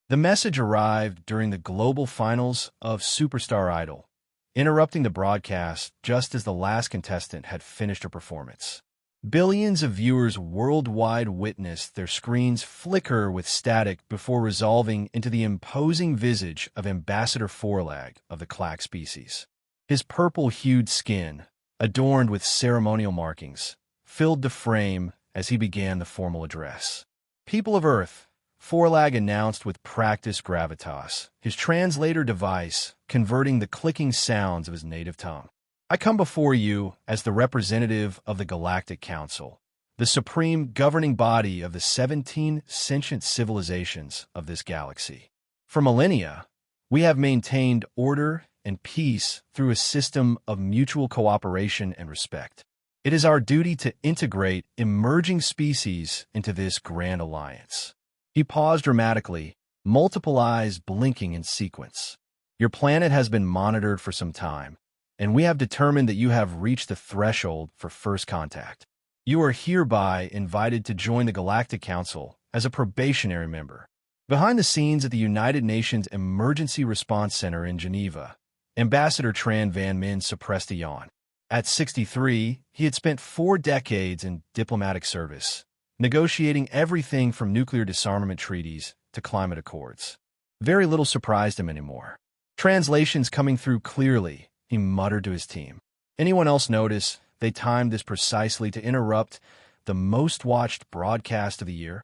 The message arrived during the global finals of Superstar Idol, interrupting the broadcast just as the last contestant had finished her performance. Billions of viewers worldwide witnessed their screens flicker with static before resolving into the imposing visage of Ambassador Forlag of the Clack species. His purple-hued skin, adorned with ceremonial markings, filled the frame as he began the formal address. "People of Earth," Forlag announced with practiced gravitas, his translator device converting the clicking sounds of his native tongue. "I come before you as the representative of the Galactic Council, the supreme governing body of the 17 sentient civilizations of this galaxy. For millennia, we have maintained order and peace through a system of mutual cooperation and respect. It is our duty to integrate emerging species into this grand alliance." He paused dramatically, multiple eyes blinking in sequence. "Your planet has been monitored for some time, and we have determined that you have reached the threshold for first contact. You are hereby invited to join the Galactic Council as a probationary member." Behind the scenes at the United Nations Emergency Response Center in Geneva, Ambassador Tran Van Min suppressed a yawn. At 63, he had spent 4 decades in diplomatic service, negotiating everything from nuclear disarmament treaties to climate accords. Very little surprised him anymore. "Translations coming through clearly," he muttered to his team. Anyone else notice they timed this precisely to interrupt the most-watched broadcast of the year?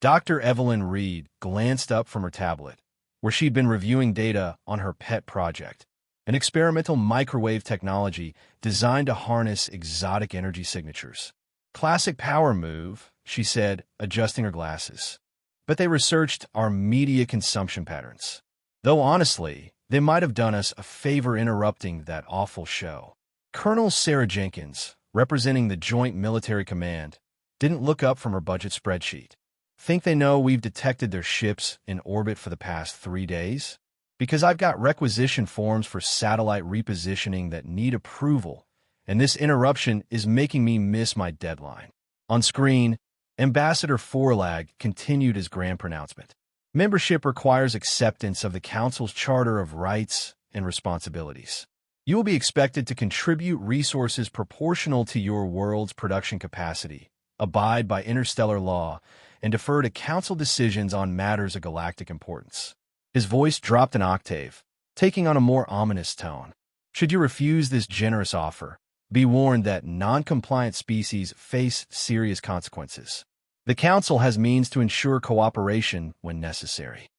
Dr. Evelyn Reed glanced up from her tablet, where she'd been reviewing data on her pet project, an experimental microwave technology designed to harness exotic energy signatures. "Classic power move," she said, adjusting her glasses. "But they researched our media consumption patterns. Though honestly, they might have done us a favor interrupting that awful show." Colonel Sarah Jenkins, representing the Joint Military Command, didn't look up from her budget spreadsheet. "Think they know we've detected their ships in orbit for the past 3 days? Because I've got requisition forms for satellite repositioning that need approval, and this interruption is making me miss my deadline." On screen, Ambassador Forlag continued his grand pronouncement. "Membership requires acceptance of the Council's Charter of Rights and Responsibilities. You will be expected to contribute resources proportional to your world's production capacity, abide by interstellar law, and defer to Council decisions on matters of galactic importance." His voice dropped an octave, taking on a more ominous tone. "Should you refuse this generous offer, be warned that non-compliant species face serious consequences. The Council has means to ensure cooperation when necessary."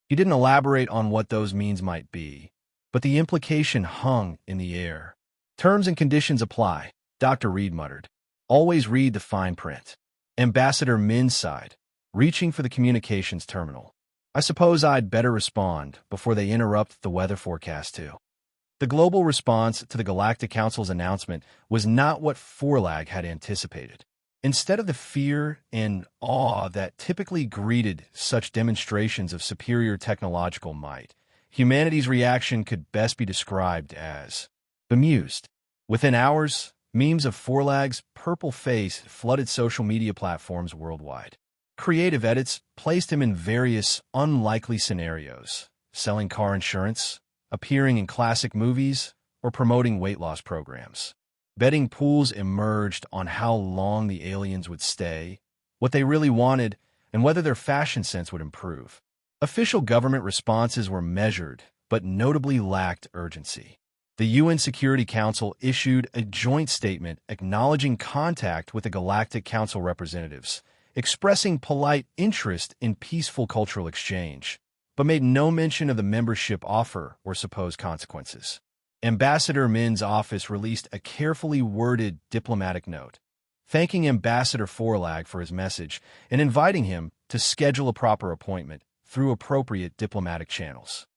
He didn't elaborate on what those means might be, but the implication hung in the air. "Terms and conditions apply," Dr. Reed muttered. "Always read the fine print." Ambassador Min sighed, reaching for the communications terminal. "I suppose I'd better respond before they interrupt the weather forecast too." The global response to the Galactic Council's announcement was not what Forlag had anticipated. Instead of the fear and awe that typically greeted such demonstrations of superior technological might, humanity's reaction could best be described as bemused. Within hours, memes of Forlag's purple face flooded social media platforms worldwide. Creative edits placed him in various unlikely scenarios, selling car insurance, appearing in classic movies, or promoting weight loss programs. Betting pools emerged on how long the aliens would stay, what they really wanted, and whether their fashion sense would improve. Official government responses were measured, but notably lacked urgency. The UN Security Council issued a joint statement acknowledging contact with the Galactic Council representatives, expressing polite interest in peaceful cultural exchange, but made no mention of the membership offer or supposed consequences. Ambassador Min's office released a carefully worded diplomatic note, thanking Ambassador Forlag for his message and inviting him to schedule a proper appointment through appropriate diplomatic channels.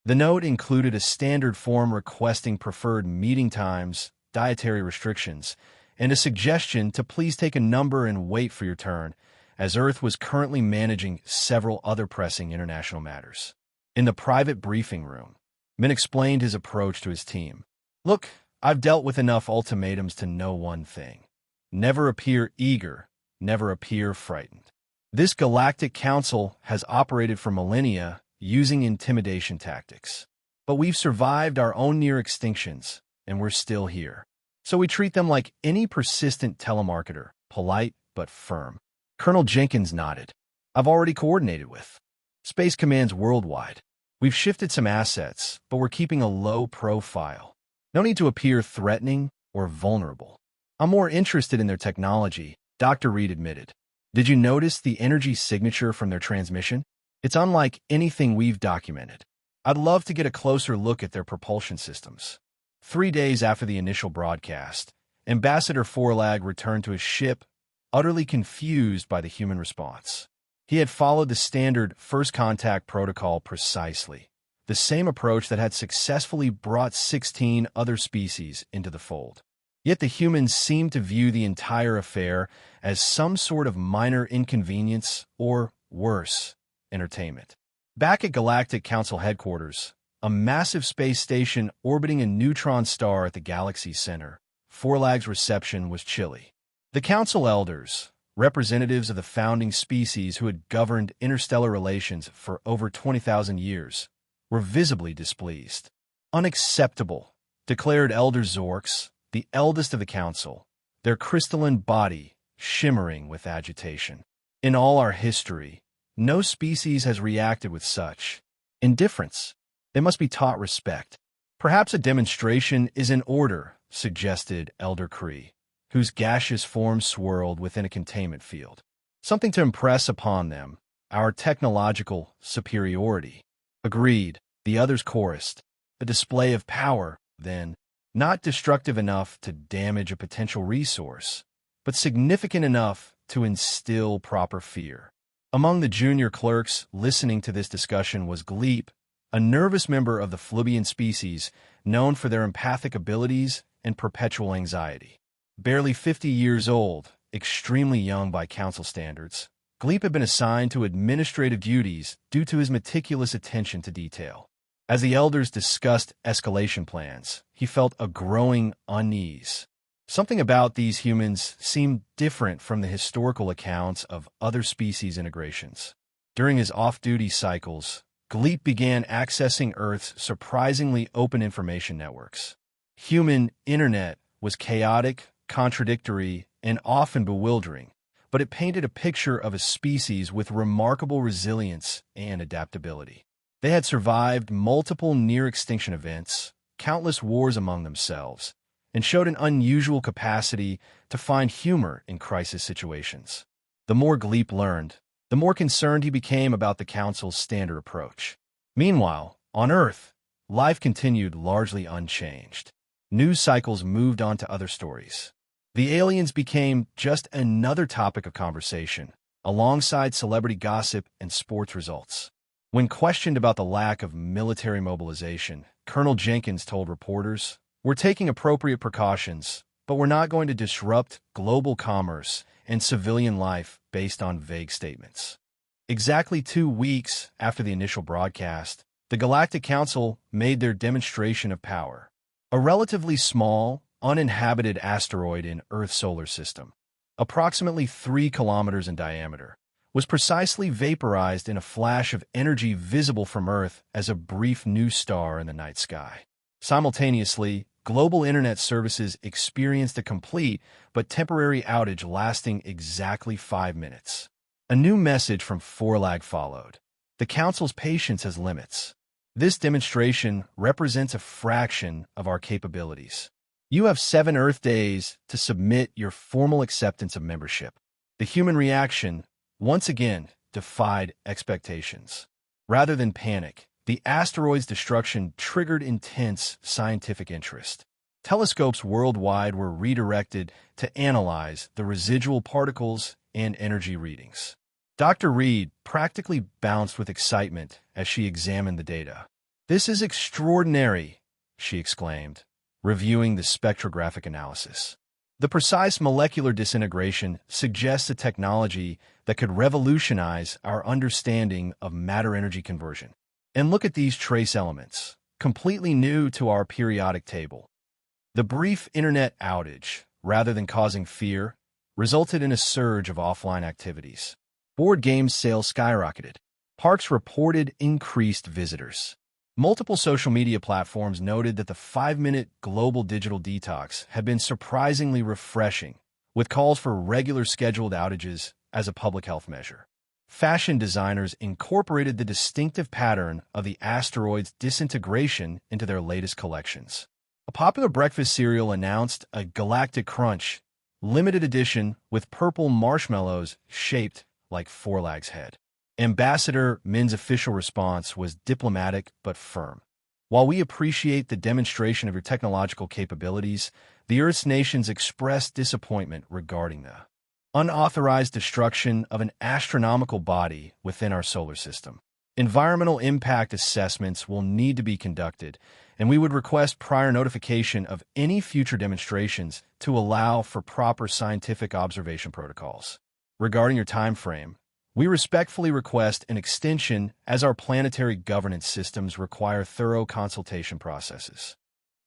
The note included a standard form requesting preferred meeting times, dietary restrictions, and a suggestion to please take a number and wait for your turn, as Earth was currently managing several other pressing international matters. In the private briefing room, Min explained his approach to his team. "Look, I've dealt with enough ultimatums to know one thing. Never appear eager, never appear frightened. This Galactic Council has operated for millennia using intimidation tactics. But we've survived our own near extinctions, and we're still here. So we treat them like any persistent telemarketer, polite but firm. Colonel Jenkins nodded. I've already coordinated with Space Commands worldwide. We've shifted some assets, but we're keeping a low profile. No need to appear threatening or vulnerable. I'm more interested in their technology, Dr. Reed admitted. Did you notice the energy signature from their transmission? It's unlike anything we've documented. I'd love to get a closer look at their propulsion systems. 3 days after the initial broadcast, Ambassador Forlag returned to his ship, utterly confused by the human response. He had followed the standard first contact protocol precisely, the same approach that had successfully brought 16 other species into the fold. Yet the humans seemed to view the entire affair as some sort of minor inconvenience or, worse, entertainment. Back at Galactic Council headquarters, a massive space station orbiting a neutron star at the galaxy's center, Forlag's reception was chilly. The Council elders, representatives of the founding species who had governed interstellar relations for over 20,000 years, were visibly displeased. Unacceptable, declared Elder Zorks, the eldest of the Council, their crystalline body shimmering with agitation. In all our history, no species has reacted with such indifference. They must be taught respect. Perhaps a demonstration is in order, suggested Elder Kree, whose gaseous form swirled within a containment field. Something to impress upon them, our technological superiority. Agreed, the others chorused. A display of power, then, not destructive enough to damage a potential resource, but significant enough to instill proper fear. Among the junior clerks listening to this discussion was Gleep, a nervous member of the Flubian species known for their empathic abilities and perpetual anxiety. Barely 50 years old, extremely young by council standards, Gleep had been assigned to administrative duties due to his meticulous attention to detail. As the elders discussed escalation plans, he felt a growing unease. Something about these humans seemed different from the historical accounts of other species integrations. During his off-duty cycles, Gleep began accessing Earth's surprisingly open information networks. Human internet was chaotic, contradictory, and often bewildering, but it painted a picture of a species with remarkable resilience and adaptability. They had survived multiple near-extinction events, countless wars among themselves, and showed an unusual capacity to find humor in crisis situations. The more Gleep learned, the more concerned he became about the Council's standard approach. Meanwhile, on Earth, life continued largely unchanged. News cycles moved on to other stories. The aliens became just another topic of conversation, alongside celebrity gossip and sports results. When questioned about the lack of military mobilization, Colonel Jenkins told reporters, "We're taking appropriate precautions, but we're not going to disrupt global commerce and civilian life based on vague statements." Exactly 2 weeks after the initial broadcast, the Galactic Council made their demonstration of power. A relatively small, uninhabited asteroid in Earth's solar system, approximately 3 kilometers in diameter, was precisely vaporized in a flash of energy visible from Earth as a brief new star in the night sky. Simultaneously, global internet services experienced a complete but temporary outage lasting exactly 5 minutes. A new message from Forlag followed. The Council's patience has limits. This demonstration represents a fraction of our capabilities. You have 7 Earth days to submit your formal acceptance of membership. The human reaction, once again, defied expectations. Rather than panic, the asteroid's destruction triggered intense scientific interest. Telescopes worldwide were redirected to analyze the residual particles and energy readings. Dr. Reed practically bounced with excitement as she examined the data. "This is extraordinary," she exclaimed, reviewing the spectrographic analysis. The precise molecular disintegration suggests a technology that could revolutionize our understanding of matter-energy conversion. And look at these trace elements, completely new to our periodic table. The brief internet outage, rather than causing fear, resulted in a surge of offline activities. Board game sales skyrocketed. Parks reported increased visitors. Multiple social media platforms noted that the 5-minute global digital detox had been surprisingly refreshing, with calls for regular scheduled outages as a public health measure. Fashion designers incorporated the distinctive pattern of the asteroid's disintegration into their latest collections. A popular breakfast cereal announced a Galactic Crunch limited edition with purple marshmallows shaped like Forlag's head. Ambassador Min's official response was diplomatic but firm. While we appreciate the demonstration of your technological capabilities, the Earth's nations expressed disappointment regarding the unauthorized destruction of an astronomical body within our solar system. Environmental impact assessments will need to be conducted, and we would request prior notification of any future demonstrations to allow for proper scientific observation protocols. Regarding your time frame, we respectfully request an extension as our planetary governance systems require thorough consultation processes.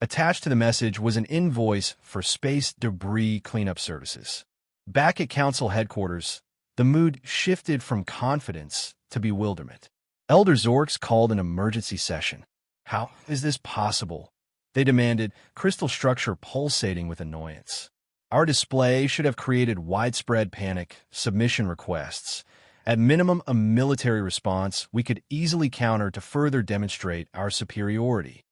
Attached to the message was an invoice for space debris cleanup services. Back at Council headquarters, the mood shifted from confidence to bewilderment. Elder Zorks called an emergency session. How is this possible? They demanded, crystal structure pulsating with annoyance. Our display should have created widespread panic, submission requests. At minimum, a military response we could easily counter to further demonstrate our superiority.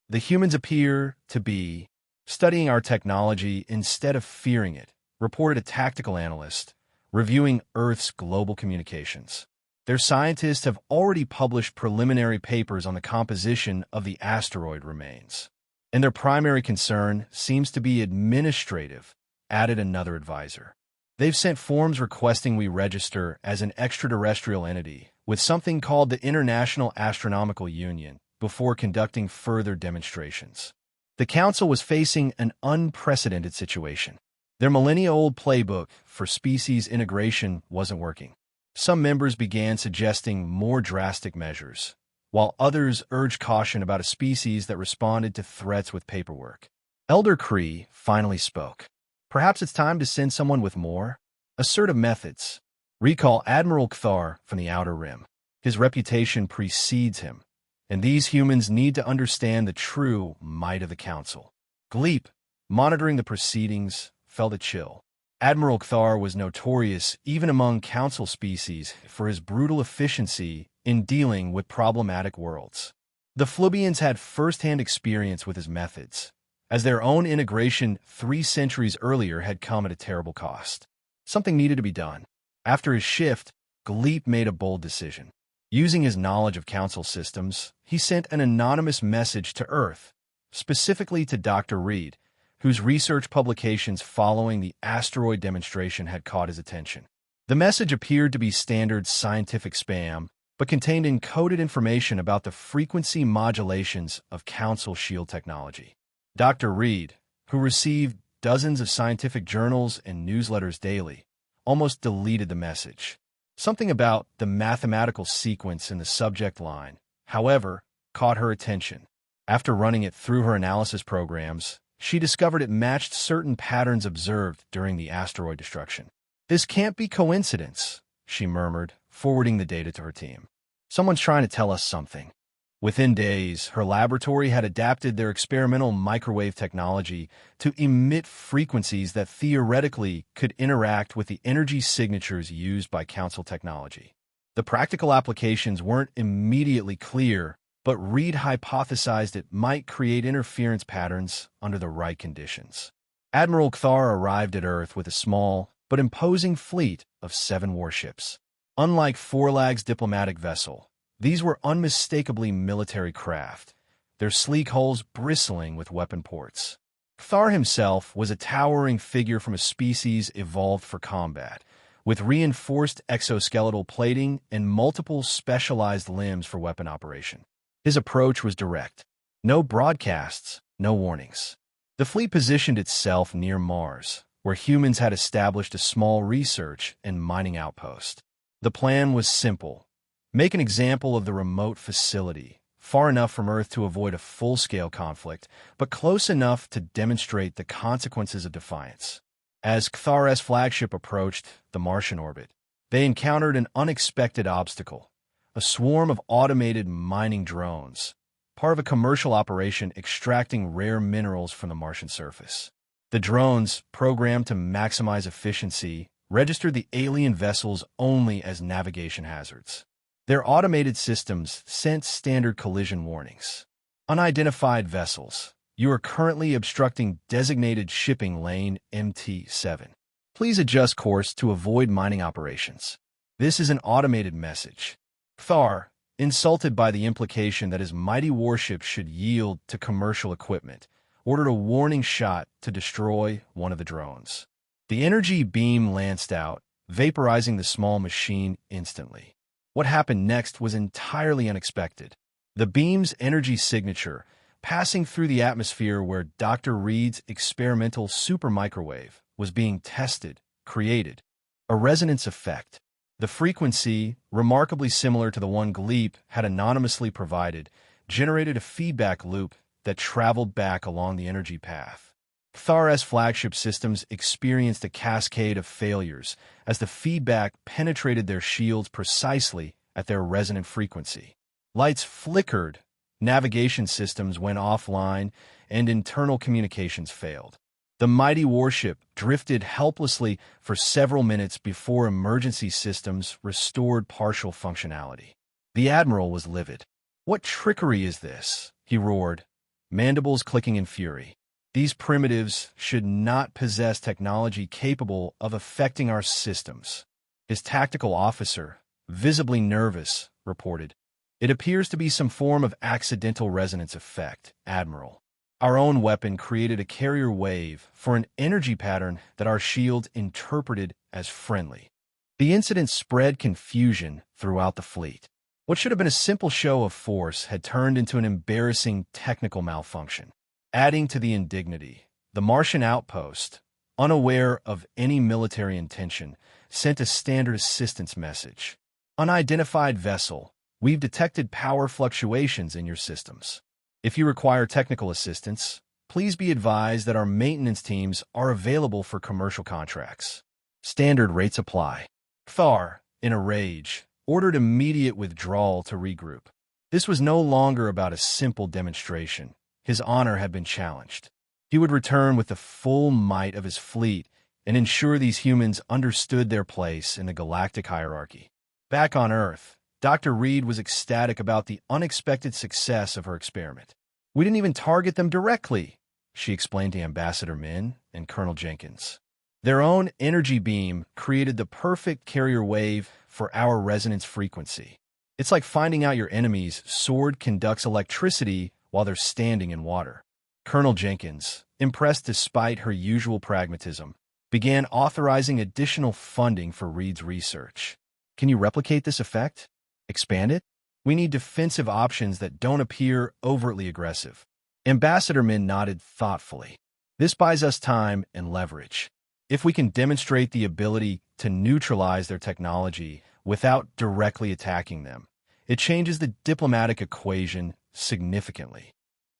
The humans appear to be studying our technology instead of fearing it, reported a tactical analyst, reviewing Earth's global communications. Their scientists have already published preliminary papers on the composition of the asteroid remains. And their primary concern seems to be administrative, added another advisor. They've sent forms requesting we register as an extraterrestrial entity with something called the International Astronomical Union before conducting further demonstrations. The Council was facing an unprecedented situation. Their millennia-old playbook for species integration wasn't working. Some members began suggesting more drastic measures, while others urged caution about a species that responded to threats with paperwork. Elder Cree finally spoke. Perhaps it's time to send someone with more assertive methods. Recall Admiral Kthar from the Outer Rim. His reputation precedes him, and these humans need to understand the true might of the Council. Gleep, monitoring the proceedings, felt a chill. Admiral Kthar was notorious even among Council species for his brutal efficiency in dealing with problematic worlds. The Flubians had first-hand experience with his methods, as their own integration 3 centuries earlier had come at a terrible cost. Something needed to be done. After his shift, Gleep made a bold decision. Using his knowledge of Council systems, he sent an anonymous message to Earth, specifically to Dr. Reed, whose research publications following the asteroid demonstration had caught his attention. The message appeared to be standard scientific spam, but contained encoded information about the frequency modulations of Council shield technology. Dr. Reed, who received dozens of scientific journals and newsletters daily, almost deleted the message. Something about the mathematical sequence in the subject line, however, caught her attention. After running it through her analysis programs, she discovered it matched certain patterns observed during the asteroid destruction. "This can't be coincidence," she murmured, forwarding the data to her team. "Someone's trying to tell us something." Within days, her laboratory had adapted their experimental microwave technology to emit frequencies that theoretically could interact with the energy signatures used by Council technology. The practical applications weren't immediately clear, but Reed hypothesized it might create interference patterns under the right conditions. Admiral Kthar arrived at Earth with a small but imposing fleet of 7 warships. Unlike Forlag's diplomatic vessel, these were unmistakably military craft, their sleek hulls bristling with weapon ports. Kthar himself was a towering figure from a species evolved for combat, with reinforced exoskeletal plating and multiple specialized limbs for weapon operation. His approach was direct. No broadcasts, no warnings. The fleet positioned itself near Mars, where humans had established a small research and mining outpost. The plan was simple. Make an example of the remote facility, far enough from Earth to avoid a full-scale conflict, but close enough to demonstrate the consequences of defiance. As Kthar's flagship approached the Martian orbit, They encountered an unexpected obstacle, a swarm of automated mining drones, part of a commercial operation extracting rare minerals from the Martian surface. The drones, programmed to maximize efficiency, registered the alien vessels only as navigation hazards. Their automated systems sent standard collision warnings. Unidentified vessels. You are currently obstructing designated shipping lane MT7. Please adjust course to avoid mining operations. This is an automated message. Thar, insulted by the implication that his mighty warship should yield to commercial equipment, ordered a warning shot to destroy one of the drones. The energy beam lanced out, vaporizing the small machine instantly. What happened next was entirely unexpected. The beam's energy signature, passing through the atmosphere where Dr. Reed's experimental supermicrowave was being tested, created a resonance effect. The frequency, remarkably similar to the one Gleep had anonymously provided, generated a feedback loop that traveled back along the energy path. Thar's flagship systems experienced a cascade of failures as the feedback penetrated their shields precisely at their resonant frequency. Lights flickered, navigation systems went offline, and internal communications failed. The mighty warship drifted helplessly for several minutes before emergency systems restored partial functionality. The Admiral was livid. "What trickery is this?" he roared, mandibles clicking in fury. "These primitives should not possess technology capable of affecting our systems." His tactical officer, visibly nervous, reported, "It appears to be some form of accidental resonance effect, Admiral. Our own weapon created a carrier wave for an energy pattern that our shield interpreted as friendly." The incident spread confusion throughout the fleet. What should have been a simple show of force had turned into an embarrassing technical malfunction. Adding to the indignity, the Martian outpost, unaware of any military intention, sent a standard assistance message. "Unidentified vessel, we've detected power fluctuations in your systems. If you require technical assistance, please be advised that our maintenance teams are available for commercial contracts. Standard rates apply." Thar, in a rage, ordered immediate withdrawal to regroup. This was no longer about a simple demonstration. His honor had been challenged. He would return with the full might of his fleet and ensure these humans understood their place in the galactic hierarchy. Back on Earth, Dr. Reed was ecstatic about the unexpected success of her experiment. "We didn't even target them directly," she explained to Ambassador Min and Colonel Jenkins. "Their own energy beam created the perfect carrier wave for our resonance frequency. It's like finding out your enemy's sword conducts electricity while they're standing in water." Colonel Jenkins, impressed despite her usual pragmatism, began authorizing additional funding for Reed's research. "Can you replicate this effect? Expand it? We need defensive options that don't appear overtly aggressive." Ambassador Min nodded thoughtfully. "This buys us time and leverage. If we can demonstrate the ability to neutralize their technology without directly attacking them, it changes the diplomatic equation significantly."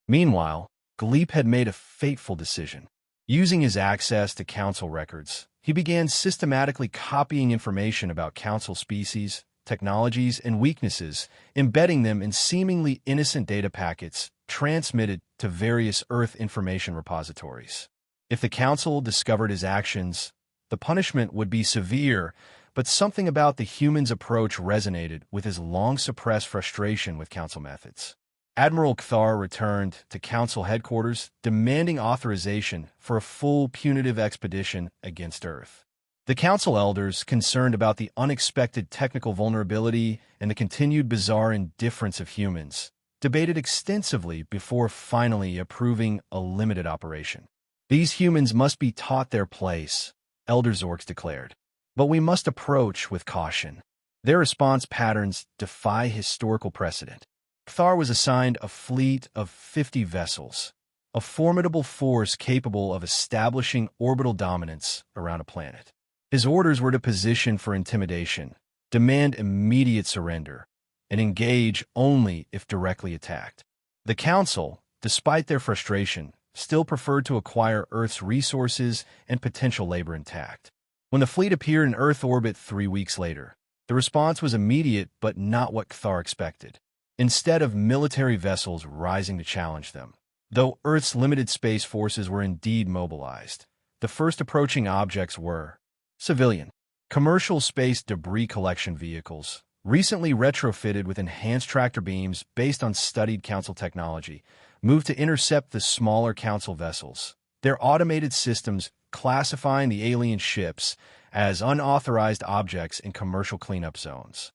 Meanwhile, Gleep had made a fateful decision. Using his access to Council records, he began systematically copying information about Council species, technologies, and weaknesses, embedding them in seemingly innocent data packets transmitted to various Earth information repositories. If the Council discovered his actions, the punishment would be severe, but something about the human's approach resonated with his long-suppressed frustration with Council methods. Admiral Kthar returned to Council headquarters, demanding authorization for a full punitive expedition against Earth. The Council elders, concerned about the unexpected technical vulnerability and the continued bizarre indifference of humans, debated extensively before finally approving a limited operation. "These humans must be taught their place," Elder Zorks declared. "But we must approach with caution. Their response patterns defy historical precedent." Kthar was assigned a fleet of 50 vessels, a formidable force capable of establishing orbital dominance around a planet. His orders were to position for intimidation, demand immediate surrender, and engage only if directly attacked. The Council, despite their frustration, still preferred to acquire Earth's resources and potential labor intact. When the fleet appeared in Earth orbit 3 weeks later, the response was immediate but not what Cathar expected. Instead of military vessels rising to challenge them, though Earth's limited space forces were indeed mobilized, the first approaching objects were civilian, commercial space debris collection vehicles, recently retrofitted with enhanced tractor beams based on studied Council technology, moved to intercept the smaller Council vessels, their automated systems classifying the alien ships as unauthorized objects in commercial cleanup zones.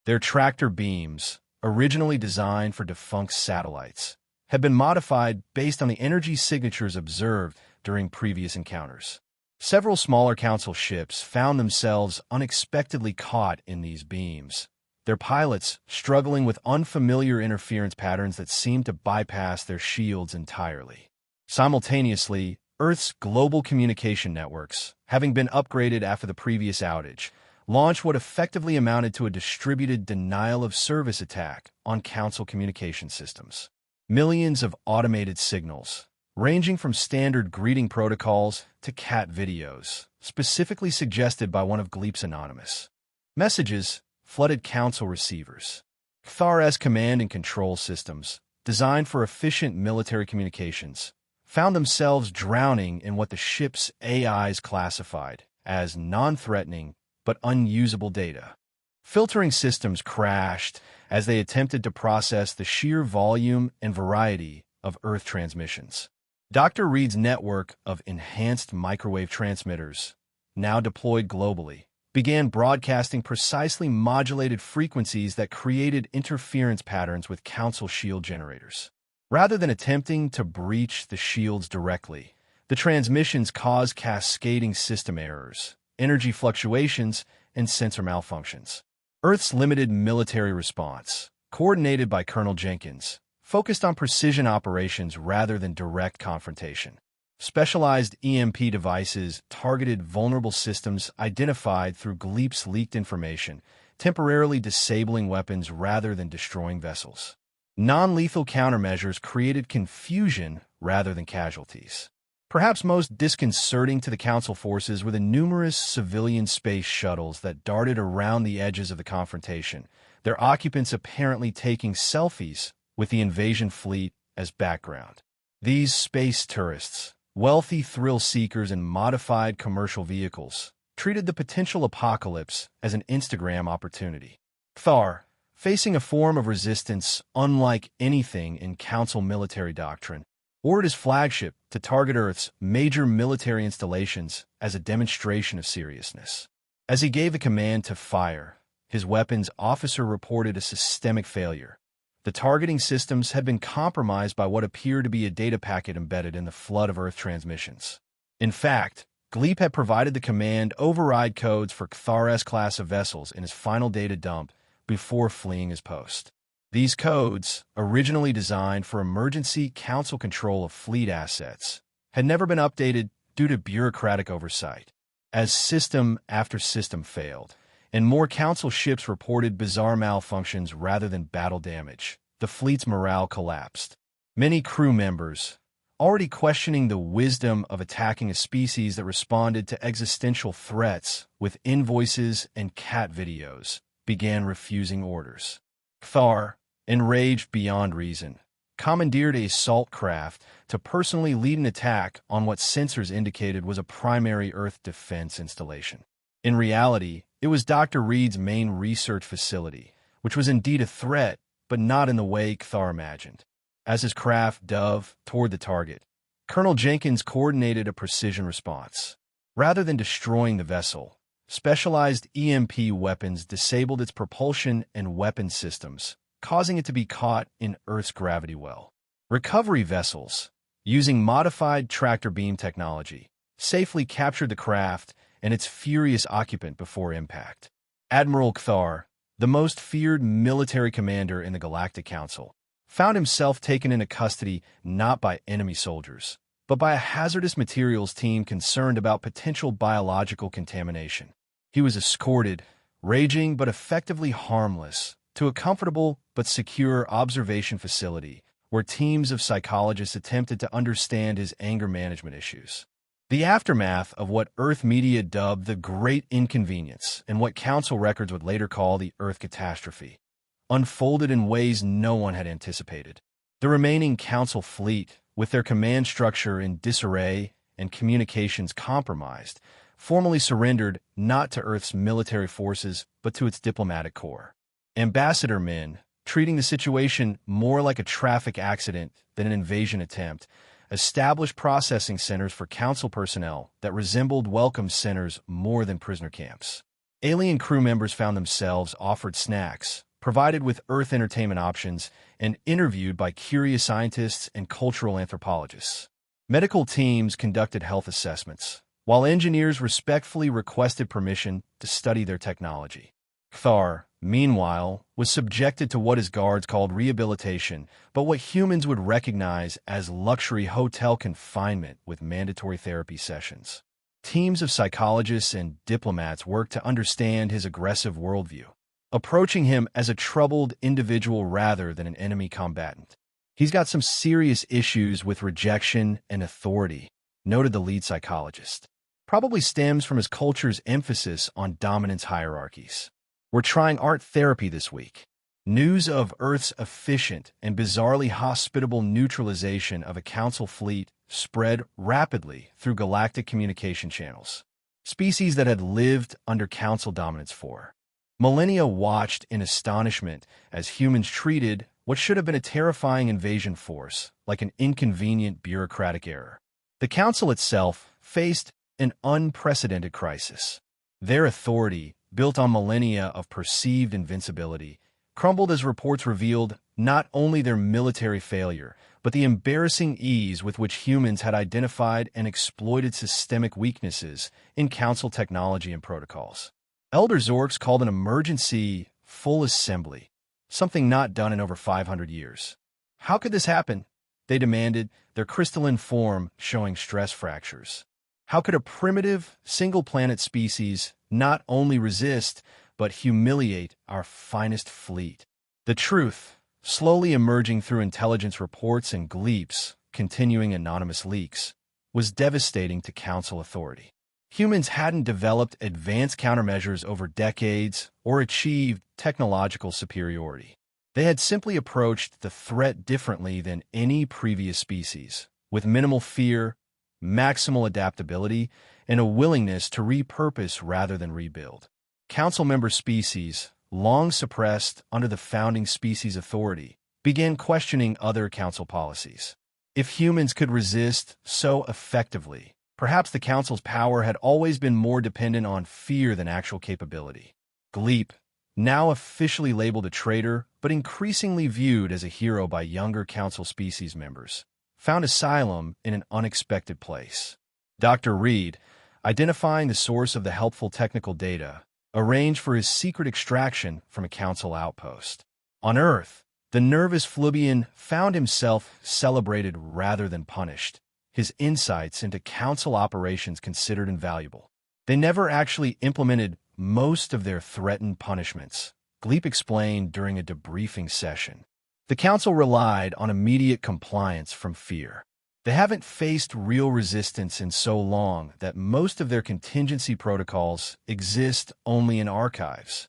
Their tractor beams, originally designed for defunct satellites, had been modified based on the energy signatures observed during previous encounters. Several smaller Council ships found themselves unexpectedly caught in these beams, their pilots struggling with unfamiliar interference patterns that seemed to bypass their shields entirely. Simultaneously, Earth's global communication networks, having been upgraded after the previous outage, launched what effectively amounted to a distributed denial-of-service attack on Council communication systems. Millions of automated signals, ranging from standard greeting protocols to cat videos, specifically suggested by one of Gleep's anonymous messages, flooded Council receivers. Cathar's command and control systems, designed for efficient military communications, found themselves drowning in what the ship's AIs classified as non-threatening but unusable data. Filtering systems crashed as they attempted to process the sheer volume and variety of Earth transmissions. Dr. Reed's network of enhanced microwave transmitters, now deployed globally, began broadcasting precisely modulated frequencies that created interference patterns with Council shield generators. Rather than attempting to breach the shields directly, the transmissions caused cascading system errors, energy fluctuations, and sensor malfunctions. Earth's limited military response, coordinated by Colonel Jenkins, focused on precision operations rather than direct confrontation. Specialized EMP devices targeted vulnerable systems identified through Gleep's leaked information, temporarily disabling weapons rather than destroying vessels. Non-lethal countermeasures created confusion rather than casualties. Perhaps most disconcerting to the Council forces were the numerous civilian space shuttles that darted around the edges of the confrontation, their occupants apparently taking selfies with the invasion fleet as background. These space tourists, wealthy thrill-seekers in modified commercial vehicles, treated the potential apocalypse as an Instagram opportunity. Cathar, facing a form of resistance unlike anything in Council military doctrine, ordered his flagship to target Earth's major military installations as a demonstration of seriousness. As he gave the command to fire, his weapons officer reported a systemic failure. The targeting systems had been compromised by what appeared to be a data packet embedded in the flood of Earth transmissions. In fact, Gleep had provided the command override codes for Cathar's class of vessels in his final data dump before fleeing his post. These codes, originally designed for emergency Council control of fleet assets, had never been updated due to bureaucratic oversight. As system after system failed, and more Council ships reported bizarre malfunctions rather than battle damage, the fleet's morale collapsed. Many crew members, already questioning the wisdom of attacking a species that responded to existential threats with invoices and cat videos, began refusing orders. Cathar, enraged beyond reason, commandeered a assault craft to personally lead an attack on what sensors indicated was a primary Earth defense installation. In reality, it was Dr. Reed's main research facility, which was indeed a threat, but not in the way Cathar imagined. As his craft dove toward the target, Colonel Jenkins coordinated a precision response. Rather than destroying the vessel, specialized EMP weapons disabled its propulsion and weapon systems, causing it to be caught in Earth's gravity well. Recovery vessels, using modified tractor beam technology, safely captured the craft and its furious occupant before impact. Admiral Cathar, the most feared military commander in the Galactic Council, found himself taken into custody not by enemy soldiers, but by a hazardous materials team concerned about potential biological contamination. He was escorted, raging but effectively harmless, to a comfortable but secure observation facility where teams of psychologists attempted to understand his anger management issues. The aftermath of what Earth media dubbed the Great Inconvenience and what Council records would later call the Earth Catastrophe unfolded in ways no one had anticipated. The remaining Council fleet, with their command structure in disarray and communications compromised, formally surrendered not to Earth's military forces but to its diplomatic corps. Ambassador Min, treating the situation more like a traffic accident than an invasion attempt, established processing centers for Council personnel that resembled welcome centers more than prisoner camps. Alien crew members found themselves offered snacks, provided with Earth entertainment options, and interviewed by curious scientists and cultural anthropologists. Medical teams conducted health assessments, while engineers respectfully requested permission to study their technology. Kthar, meanwhile, was subjected to what his guards called rehabilitation, but what humans would recognize as luxury hotel confinement with mandatory therapy sessions. Teams of psychologists and diplomats worked to understand his aggressive worldview, approaching him as a troubled individual rather than an enemy combatant. "He's got some serious issues with rejection and authority," noted the lead psychologist. "Probably stems from his culture's emphasis on dominance hierarchies. We're trying art therapy this week." News of Earth's efficient and bizarrely hospitable neutralization of a Council fleet spread rapidly through galactic communication channels. Species that had lived under Council dominance for millennia watched in astonishment as humans treated what should have been a terrifying invasion force like an inconvenient bureaucratic error. The Council itself faced an unprecedented crisis. Their authority, built on millennia of perceived invincibility, crumbled as reports revealed not only their military failure, but the embarrassing ease with which humans had identified and exploited systemic weaknesses in Council technology and protocols. Elder Zorks called an emergency full assembly, something not done in over 500 years. "How could this happen?" they demanded, their crystalline form showing stress fractures. "How could a primitive, single-planet species not only resist, but humiliate our finest fleet?" The truth, slowly emerging through intelligence reports and gleeps, continuing anonymous leaks, was devastating to Council authority. Humans hadn't developed advanced countermeasures over decades or achieved technological superiority. They had simply approached the threat differently than any previous species, with minimal fear, maximal adaptability, and a willingness to repurpose rather than rebuild. Council member species, long suppressed under the founding species authority, began questioning other Council policies. If humans could resist so effectively, perhaps the Council's power had always been more dependent on fear than actual capability. Gleep, now officially labeled a traitor, but increasingly viewed as a hero by younger Council species members, found asylum in an unexpected place. Dr. Reed, identifying the source of the helpful technical data, arranged for his secret extraction from a Council outpost. On Earth, the nervous Flubian found himself celebrated rather than punished, his insights into Council operations considered invaluable. They never actually implemented most of their threatened punishments, Gleep explained during a debriefing session. The Council relied on immediate compliance from fear. They haven't faced real resistance in so long that most of their contingency protocols exist only in archives.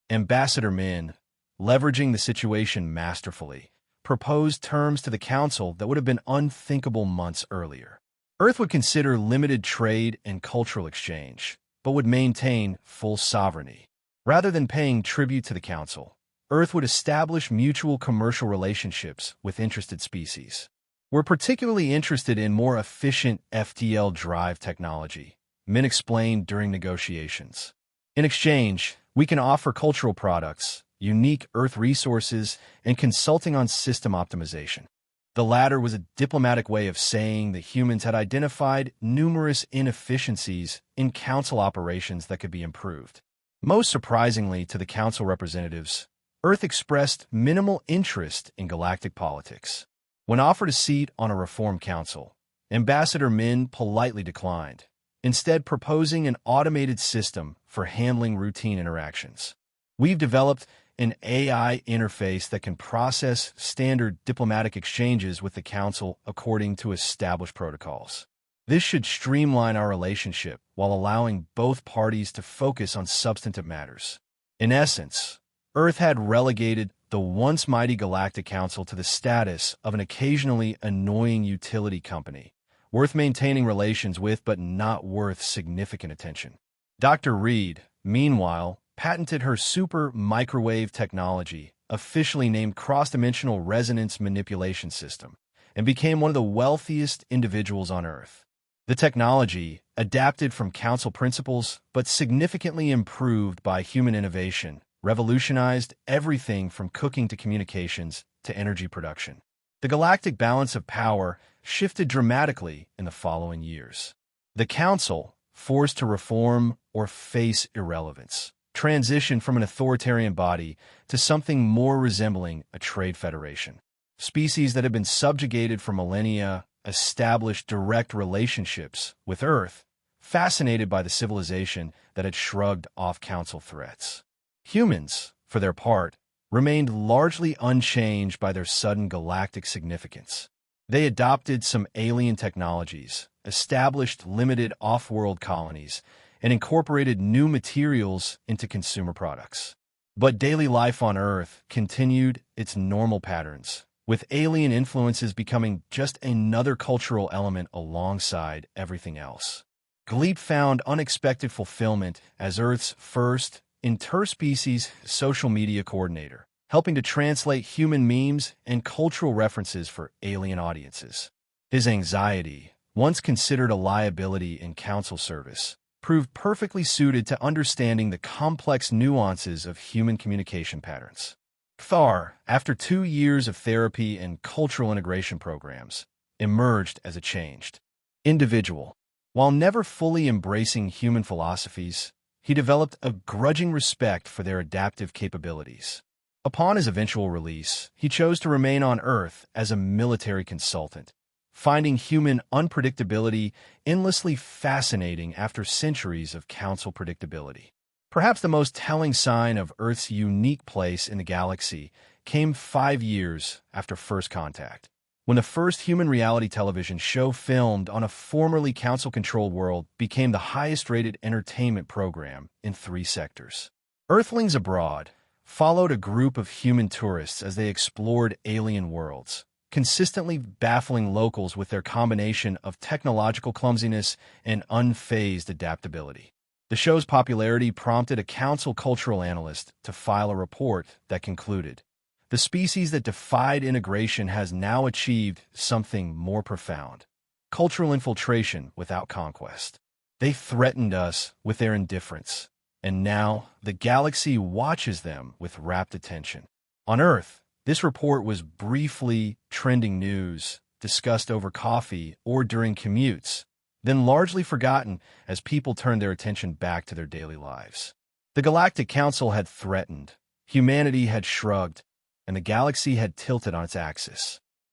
Ambassador Min, leveraging the situation masterfully, proposed terms to the Council that would have been unthinkable months earlier. Earth would consider limited trade and cultural exchange, but would maintain full sovereignty. Rather than paying tribute to the Council, Earth would establish mutual commercial relationships with interested species. "We're particularly interested in more efficient FTL drive technology," Min explained during negotiations. "In exchange, we can offer cultural products, unique Earth resources, and consulting on system optimization." The latter was a diplomatic way of saying that humans had identified numerous inefficiencies in Council operations that could be improved. Most surprisingly to the Council representatives, Earth expressed minimal interest in galactic politics. When offered a seat on a reform council, Ambassador Min politely declined, instead proposing an automated system for handling routine interactions. "We've developed an AI interface that can process standard diplomatic exchanges with the Council according to established protocols. This should streamline our relationship while allowing both parties to focus on substantive matters. In essence, Earth had relegated the once mighty Galactic Council to the status of an occasionally annoying utility company, worth maintaining relations with but not worth significant attention. Dr. Reed, meanwhile, patented her super microwave technology, officially named Cross-Dimensional Resonance Manipulation System, and became one of the wealthiest individuals on Earth. The technology, adapted from Council principles but significantly improved by human innovation, revolutionized everything from cooking to communications to energy production. The galactic balance of power shifted dramatically in the following years. The Council, forced to reform or face irrelevance, transitioned from an authoritarian body to something more resembling a trade federation. Species that had been subjugated for millennia established direct relationships with Earth, fascinated by the civilization that had shrugged off Council threats. Humans, for their part, remained largely unchanged by their sudden galactic significance. They adopted some alien technologies, established limited off-world colonies, and incorporated new materials into consumer products. But daily life on Earth continued its normal patterns, with alien influences becoming just another cultural element alongside everything else. Gleep found unexpected fulfillment as Earth's first interspecies social media coordinator, helping to translate human memes and cultural references for alien audiences. His anxiety, once considered a liability in Council service, proved perfectly suited to understanding the complex nuances of human communication patterns. Thar, after 2 years of therapy and cultural integration programs, emerged as a changed individual. While never fully embracing human philosophies, he developed a grudging respect for their adaptive capabilities. Upon his eventual release, he chose to remain on Earth as a military consultant, finding human unpredictability endlessly fascinating after centuries of Council predictability. Perhaps the most telling sign of Earth's unique place in the galaxy came 5 years after first contact, when the first human reality television show filmed on a formerly Council-controlled world became the highest-rated entertainment program in 3 sectors. Earthlings Abroad followed a group of human tourists as they explored alien worlds, consistently baffling locals with their combination of technological clumsiness and unfazed adaptability. The show's popularity prompted a Council cultural analyst to file a report that concluded, "The species that defied integration has now achieved something more profound: cultural infiltration without conquest. They threatened us with their indifference, and now the galaxy watches them with rapt attention." On Earth, this report was briefly trending news, discussed over coffee or during commutes, then largely forgotten as people turned their attention back to their daily lives. The Galactic Council had threatened, humanity had shrugged, and the galaxy had tilted on its axis.